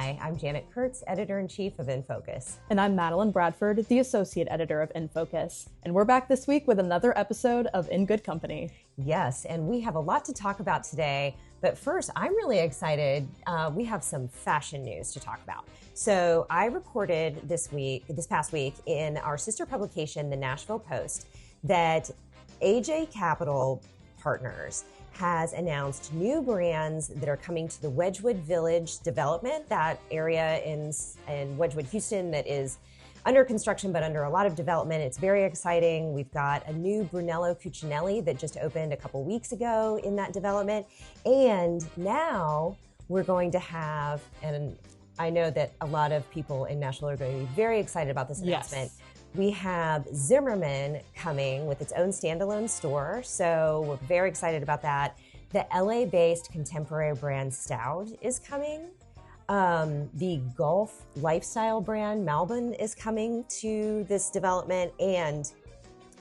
Hi, I'm Janet Kurtz, Editor-in-Chief of Nfocus. And I'm Madeline Bradford, the Associate Editor of Nfocus. And we're back this week with another episode of In Good Company. Yes, and we have a lot to talk about today. But first, I'm really excited. We have some fashion news to talk about. So I reported this past week, in our sister publication, the Nashville Post, that AJ Capital Partners has announced new brands that are coming to the Wedgwood Village development, that area in Wedgwood, Houston, that is under construction but under a lot of development. It's very exciting. We've got a new Brunello Cucinelli that just opened a couple weeks ago in that development. And now we're going to have, and I know that a lot of people in Nashville are going to be very excited about this announcement. Yes. We have Zimmermann coming with its own standalone store, so we're very excited about that. The LA-based contemporary brand Staud is coming. The golf lifestyle brand Malbon is coming to this development, and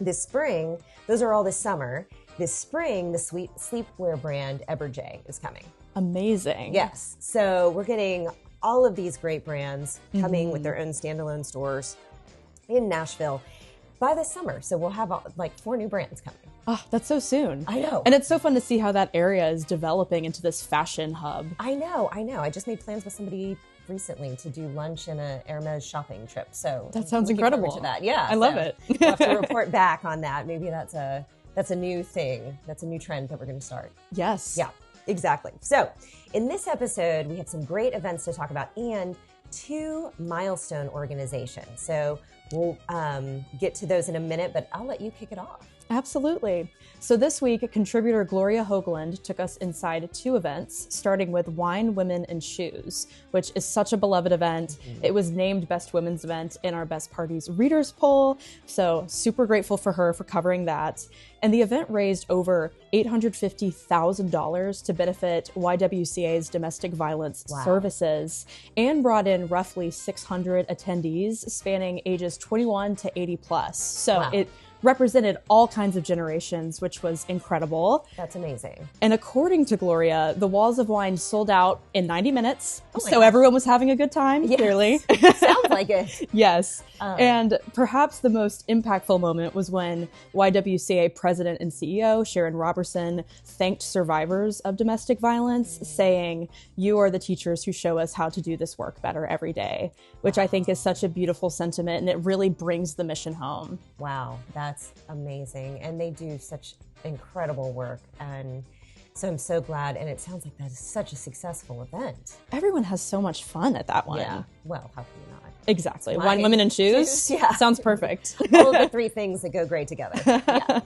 this spring, those are all this summer. This spring, the sleepwear brand Eberjey is coming. Amazing. Yes, so we're getting all of these great brands coming with their own standalone stores in Nashville by this summer. So we'll have like 4 new brands coming. Oh, that's so soon. I know. And it's so fun to see how that area is developing into this fashion hub. I know. I just made plans with somebody recently to do lunch and a Hermes shopping trip. So that sounds incredible. To that. Yeah. I love it. We'll have to report back on that. Maybe that's a new thing. That's a new trend that we're going to start. Yes. Yeah, exactly. So in this episode, we have some great events to talk about and 2 milestone organizations. So we'll get to those in a minute, but I'll let you kick it off. Absolutely. So this week, contributor Gloria Hoagland took us inside 2 events, starting with Wine, Women, and Shoes, which is such a beloved event. It was named Best Women's Event in our Best Parties Readers Poll, so super grateful for her for covering that. And the event raised over $850,000 to benefit YWCA's domestic violence services and brought in roughly 600 attendees spanning ages 21 to 80 plus. So it represented all kinds of generations, which was incredible. That's amazing. And according to Gloria, the Walls of Wine sold out in 90 minutes. So everyone was having a good time, clearly. Sounds like it. Yes. And perhaps the most impactful moment was when YWCA President and CEO Sharon Robertson thanked survivors of domestic violence, saying, "You are the teachers who show us how to do this work better every day," which I think is such a beautiful sentiment, and it really brings the mission home. Wow, that's amazing. And they do such incredible work. And so I'm so glad. And it sounds like that is such a successful event. Everyone has so much fun at that one. Yeah. Well, how can you not? Exactly. Wine, Women, and Shoes? Yeah. Sounds perfect. All of the 3 things that go great together. Yeah.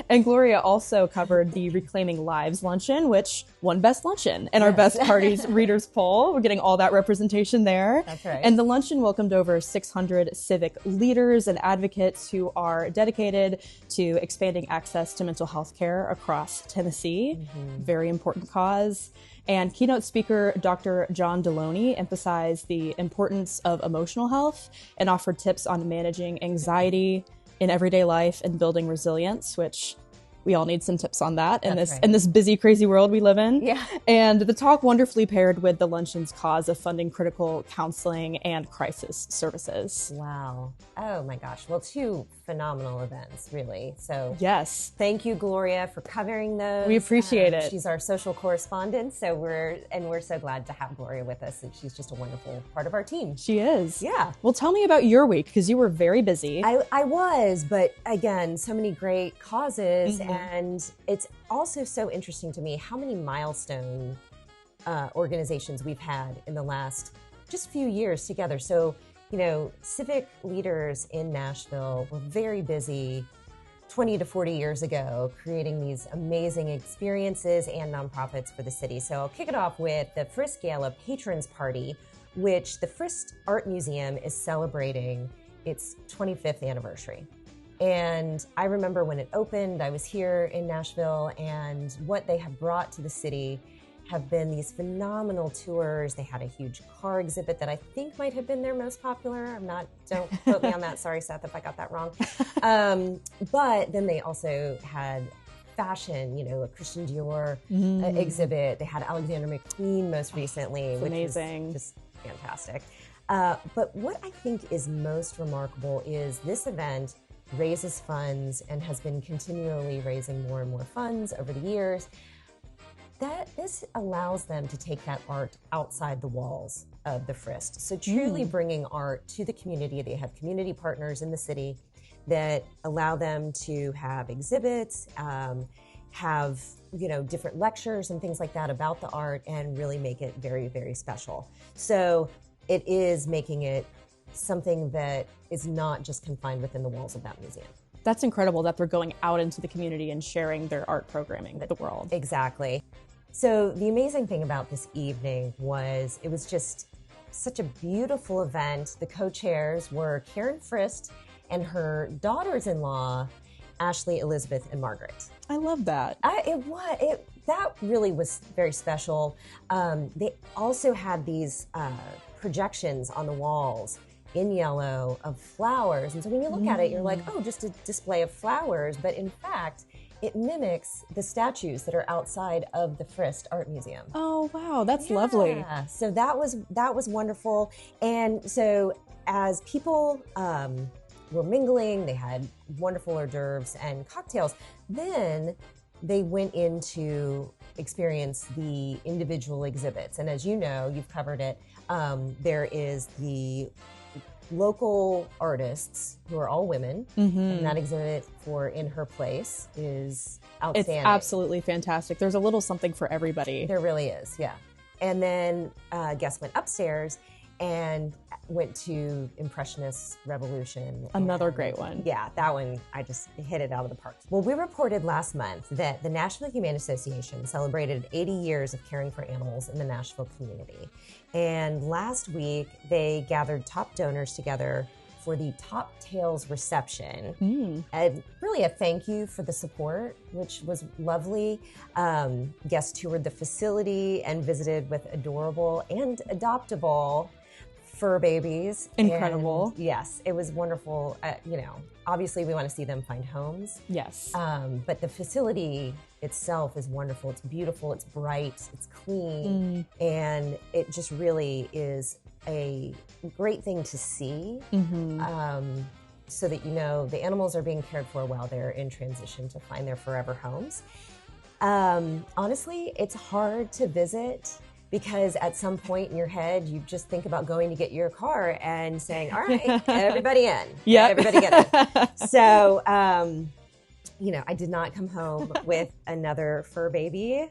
And Gloria also covered the Reclaiming Lives Luncheon, which won Best Luncheon in our Best Parties Readers Poll. We're getting all that representation there. That's right. And the luncheon welcomed over 600 civic leaders and advocates who are dedicated to expanding access to mental health care across Tennessee. Very important cause. And keynote speaker Dr. John Deloney emphasized the importance of emotional health and offered tips on managing anxiety in everyday life and building resilience, which we all need some tips on that in this busy, crazy world we live in. Yeah. And the talk wonderfully paired with the luncheon's cause of funding critical counseling and crisis services. Wow. Oh my gosh. Well, 2 phenomenal events, really. So yes. Thank you, Gloria, for covering those. We appreciate it. She's our social correspondent, so we're so glad to have Gloria with us, and she's just a wonderful part of our team. She is. Yeah. Well, tell me about your week, because you were very busy. I was, but again, so many great causes, and it's also so interesting to me how many milestone organizations we've had in the last just few years together. So, civic leaders in Nashville were very busy 20 to 40 years ago creating these amazing experiences and nonprofits for the city. So I'll kick it off with the Frist Gala Patrons Party, which the Frist Art Museum is celebrating its 25th anniversary. And I remember when it opened, I was here in Nashville, and what they have brought to the city have been these phenomenal tours. They had a huge car exhibit that I think might have been their most popular. Don't quote me on that. Sorry, Seth, if I got that wrong. But then they also had fashion, a Christian Dior exhibit. They had Alexander McQueen most recently, which amazing. was just fantastic. But what I think is most remarkable is this event raises funds and has been continually raising more and more funds over the years. That this allows them to take that art outside the walls of the Frist. So truly bringing art to the community. They have community partners in the city that allow them to have exhibits, have different lectures and things like that about the art, and really make it very, very special. So it is making it something that is not just confined within the walls of that museum. That's incredible that they're going out into the community and sharing their art programming with the world. Exactly. So the amazing thing about this evening was it was just such a beautiful event. The co-chairs were Karen Frist and her daughters-in-law, Ashley, Elizabeth, and Margaret. I love that. That really was very special. They also had these projections on the walls in yellow of flowers. And so when you look at it, you're like, oh, just a display of flowers. But in fact, it mimics the statues that are outside of the Frist Art Museum. Oh, wow. That's lovely. So that was wonderful. And so as people were mingling, they had wonderful hors d'oeuvres and cocktails. Then they went in to experience the individual exhibits. And as you know, you've covered it, there is the local artists who are all women, and that exhibit for In Her Place is outstanding. It's absolutely fantastic. There's a little something for everybody. There really is, yeah. And then guests went upstairs and went to Impressionist Revolution. Another great one. Yeah, that one, I just hit it out of the park. Well, we reported last month that the Nashville Humane Association celebrated 80 years of caring for animals in the Nashville community. And last week, they gathered top donors together for the Top Tails reception. And really a thank you for the support, which was lovely. Guests toured the facility and visited with adorable and adoptable fur babies. Incredible. And yes, it was wonderful. Obviously we want to see them find homes. Yes. But the facility itself is wonderful. It's beautiful. It's bright. It's clean. And it just really is a great thing to see. So that the animals are being cared for while they're in transition to find their forever homes. Honestly, it's hard to visit because at some point in your head, you just think about going to get your car and saying, all right, everybody in. Yeah. Everybody get in. So, I did not come home with another fur baby,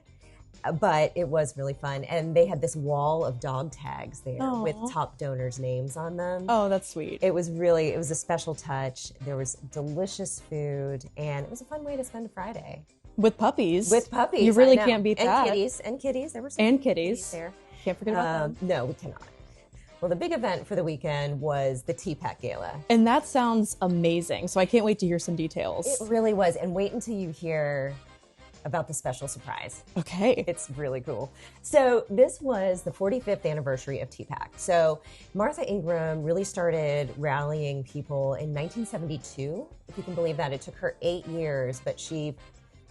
but it was really fun. And they had this wall of dog tags there with top donors' names on them. Oh, that's sweet. It was a special touch. There was delicious food, and it was a fun way to spend a Friday. With puppies. You really can't beat that. And kitties. There were some and kitties there. Can't forget about them. No, we cannot. Well, the big event for the weekend was the TPAC Gala. And that sounds amazing. So I can't wait to hear some details. It really was. And wait until you hear about the special surprise. Okay. It's really cool. So this was the 45th anniversary of TPAC. So Martha Ingram really started rallying people in 1972, if you can believe that. It took her 8 years, but she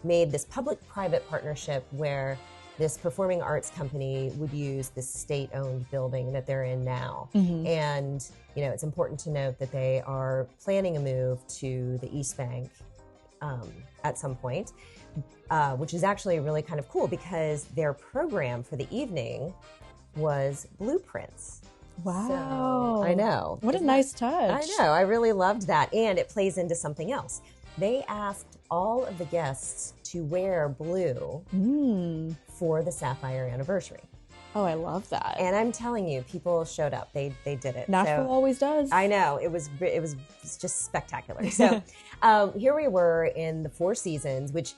made this public-private partnership where this performing arts company would use this state-owned building that they're in now. And, it's important to note that they are planning a move to the East Bank at some point, which is actually really kind of cool because their program for the evening was blueprints. Wow. So, I know. What a nice touch. I know. I really loved that. And it plays into something else. They asked all of the guests to wear blue for the Sapphire anniversary. Oh, I love that. And I'm telling you, people showed up. They did it. Nashville always does. I know. It was just spectacular. So here we were in the Four Seasons, which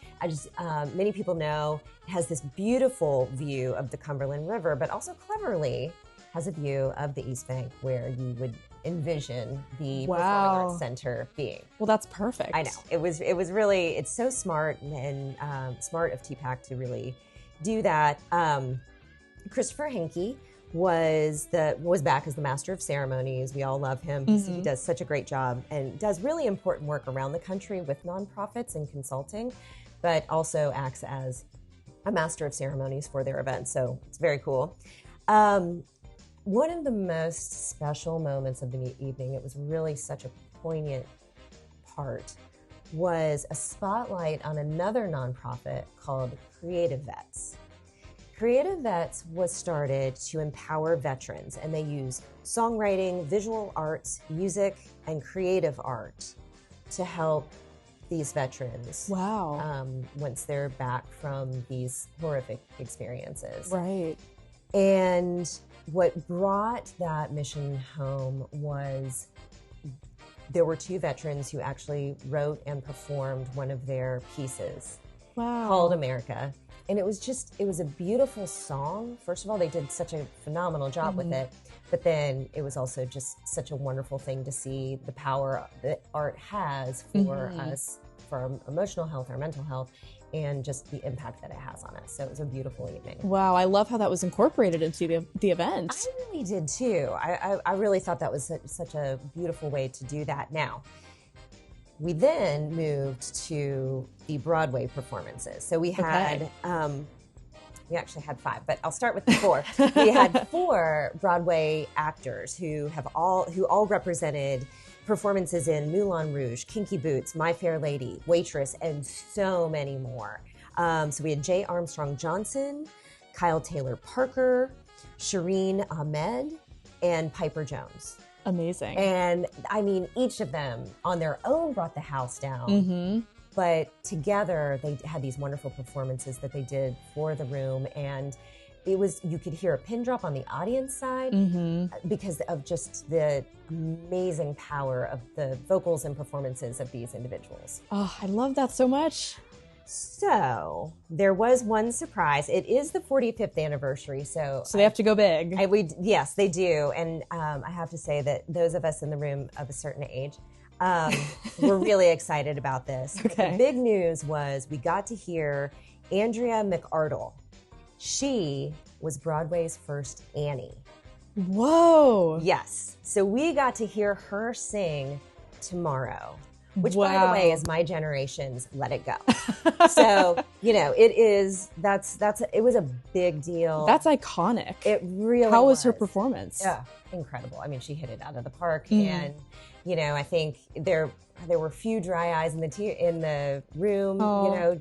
many people know has this beautiful view of the Cumberland River, but also cleverly has a view of the East Bank where you would envision the Performing Arts Center being. Well, that's perfect. I know. It was really, it's so smart and smart of TPAC to really do that. Christopher Henke was back as the Master of Ceremonies. We all love him. He does such a great job and does really important work around the country with nonprofits and consulting, but also acts as a Master of Ceremonies for their events. So it's very cool. one of the most special moments of the evening, it was really such a poignant part, was a spotlight on another nonprofit called Creative Vets. Creative Vets was started to empower veterans, and they use songwriting, visual arts, music, and creative art to help these veterans. Wow. Once they're back from these horrific experiences. Right. And what brought that mission home was there were 2 veterans who actually wrote and performed one of their pieces called America. And it was a beautiful song. First of all, they did such a phenomenal job with it. But then it was also just such a wonderful thing to see the power that art has for us, for our emotional health, our mental health, and just the impact that it has on us. So it was a beautiful evening. Wow, I love how that was incorporated into the event. I really did too. I really thought that was such a beautiful way to do that. Now, we then moved to the Broadway performances. So we had, we actually had 5, but I'll start with the 4. We had 4 Broadway actors who all represented performances in Moulin Rouge, Kinky Boots, My Fair Lady, Waitress, and so many more. So we had J. Armstrong Johnson, Kyle Taylor Parker, Shireen Ahmed, and Piper Jones. Amazing. And I mean, each of them on their own brought the house down. But together they had these wonderful performances that they did for the room. And it was, you could hear a pin drop on the audience side because of just the amazing power of the vocals and performances of these individuals. Oh, I love that so much. So there was one surprise. It is the 45th anniversary. So they have to go big. Yes, they do. And I have to say that those of us in the room of a certain age, we're really excited about this. Okay. The big news was we got to hear Andrea McArdle. She was Broadway's first Annie. Whoa. Yes. So we got to hear her sing Tomorrow, which by the way is my generation's Let It Go. So, it was a big deal. That's iconic. It really How was her performance? Yeah, incredible. I mean, she hit it out of the park. And, I think there were few dry eyes in the room. Oh.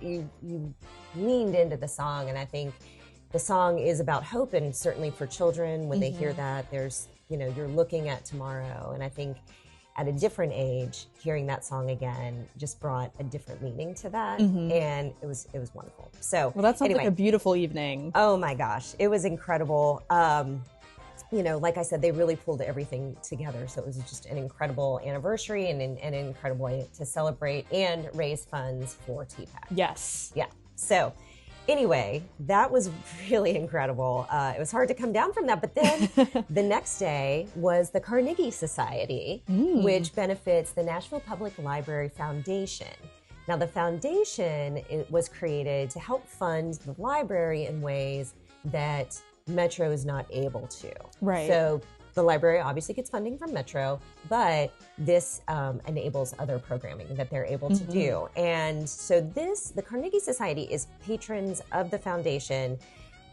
You leaned into the song, and I think the song is about hope, and certainly for children, when they hear that, there's, you're looking at tomorrow. And I think at a different age, hearing that song again just brought a different meaning to that, and it was wonderful. So, well, that sounds like a beautiful evening. Oh my gosh, it was incredible. Like I said, they really pulled everything together. So it was just an incredible anniversary and an incredible way to celebrate and raise funds for TPAC. Yes. Yeah. So anyway, that was really incredible. It was hard to come down from that. But then the next day was the Carnegie Society, which benefits the Nashville Public Library Foundation. Now, the foundation was created to help fund the library in ways that Metro is not able to. Right. So the library obviously gets funding from Metro, but this enables other programming that they're able to do. And so the Carnegie Society is patrons of the foundation.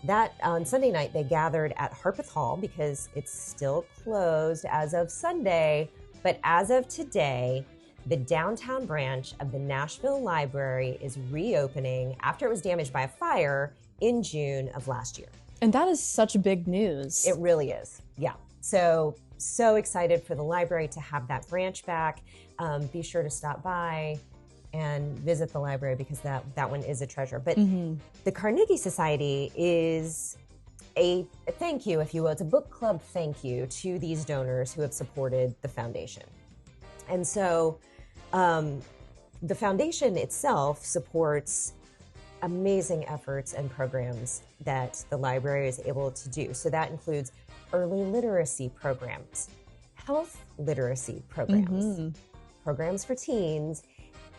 That on Sunday night, they gathered at Harpeth Hall because it's still closed as of Sunday. But as of today, the downtown branch of the Nashville Library is reopening after it was damaged by a fire in June of last year. And that is such big news. It really is. Yeah. So excited for the library to have that branch back. Be sure to stop by and visit the library because that one is a treasure. But the Carnegie Society is a thank you, if you will. It's a book club thank you to these donors who have supported the foundation. And so the foundation itself supports amazing efforts and programs that the library is able to do. So that includes early literacy programs, health literacy programs, programs for teens.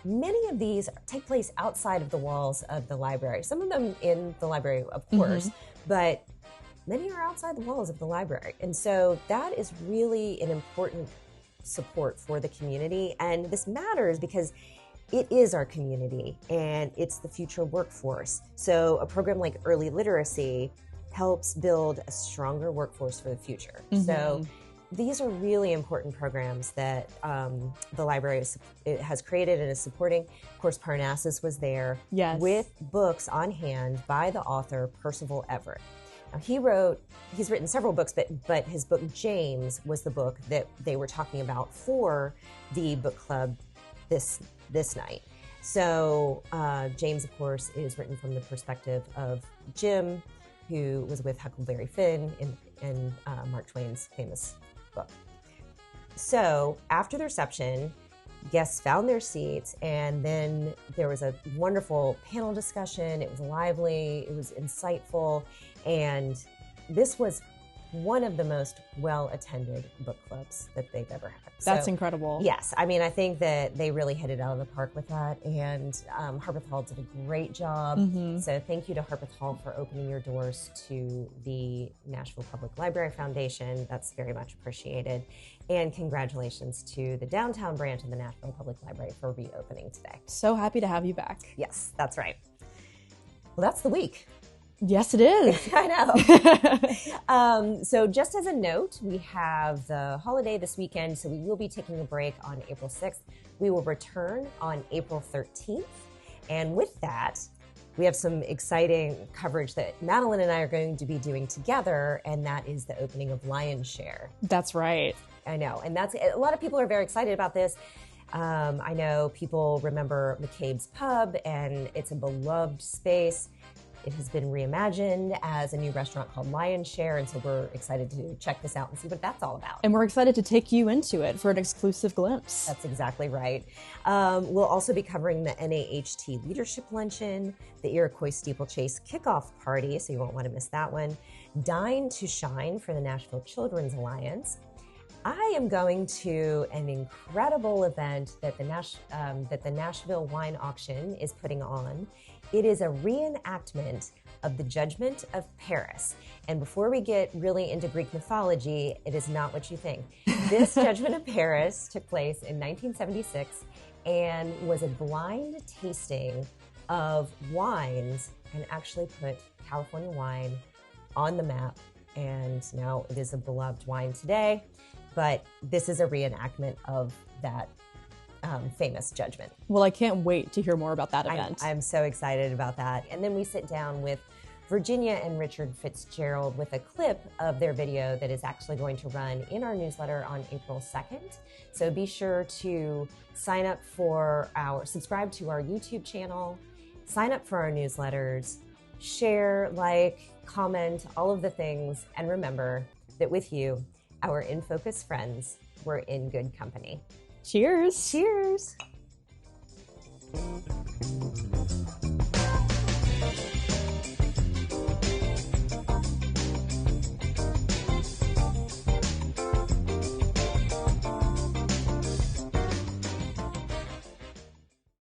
Many of these take place outside of the walls of the library. Some of them in the library, of course, but many are outside the walls of the library. And so that is really an important support for the community. And this matters because it is our community and it's the future workforce. So a program like early literacy helps build a stronger workforce for the future. So these are really important programs that the library has created and is supporting. Of course, Parnassus was there with books on hand by the author Percival Everett. Now, he's written several books, but his book James was the book that they were talking about for the book club this night. So James, of course, is written from the perspective of Jim, who was with Huckleberry Finn in Mark Twain's famous book. So after the reception, guests found their seats, and then there was a wonderful panel discussion. It was lively, it was insightful, and this was one of the most well-attended book clubs that they've ever had. That's incredible. Yes. I mean, I think that they really hit it out of the park with that, and Harpeth Hall did a great job. So thank you to Harpeth Hall for opening your doors to the Nashville Public Library Foundation. That's very much appreciated. And congratulations to the downtown branch of the Nashville Public Library for reopening today. So happy to have you back. Yes, that's right. Well, that's the week. Yes, it is. I know. So just as a note, we have the holiday this weekend, so we will be taking a break on April 6th. We will return on April 13th. And with that, we have some exciting coverage that Madeline and I are going to be doing together, and that is the opening of Lion's Share. That's right. I know. And a lot of people are very excited about this. I know people remember McCabe's Pub, and it's a beloved space. It has been reimagined as a new restaurant called Lion's Share, and so we're excited to check this out and see what that's all about. And we're excited to take you into it for an exclusive glimpse. That's exactly right. We'll also be covering the NAHT Leadership Luncheon, the Iroquois Steeplechase Kickoff Party, so you won't want to miss that one. Dine to Shine for the Nashville Children's Alliance. I am going to an incredible event that the Nashville Wine Auction is putting on. It is a reenactment of the Judgment of Paris. And before we get really into Greek mythology, it is not what you think. This Judgment of Paris took place in 1976 and was a blind tasting of wines and actually put California wine on the map. And now it is a beloved wine today. But this is a reenactment of that famous judgment. Well, I can't wait to hear more about that event. I'm so excited about that. And then we sit down with Virginia and Richard Fitzgerald with a clip of their video that is actually going to run in our newsletter on April 2nd. So be sure to subscribe to our YouTube channel, sign up for our newsletters, share, like, comment, all of the things. And remember that with you, our Nfocus friends, we're in good company. Cheers. Cheers.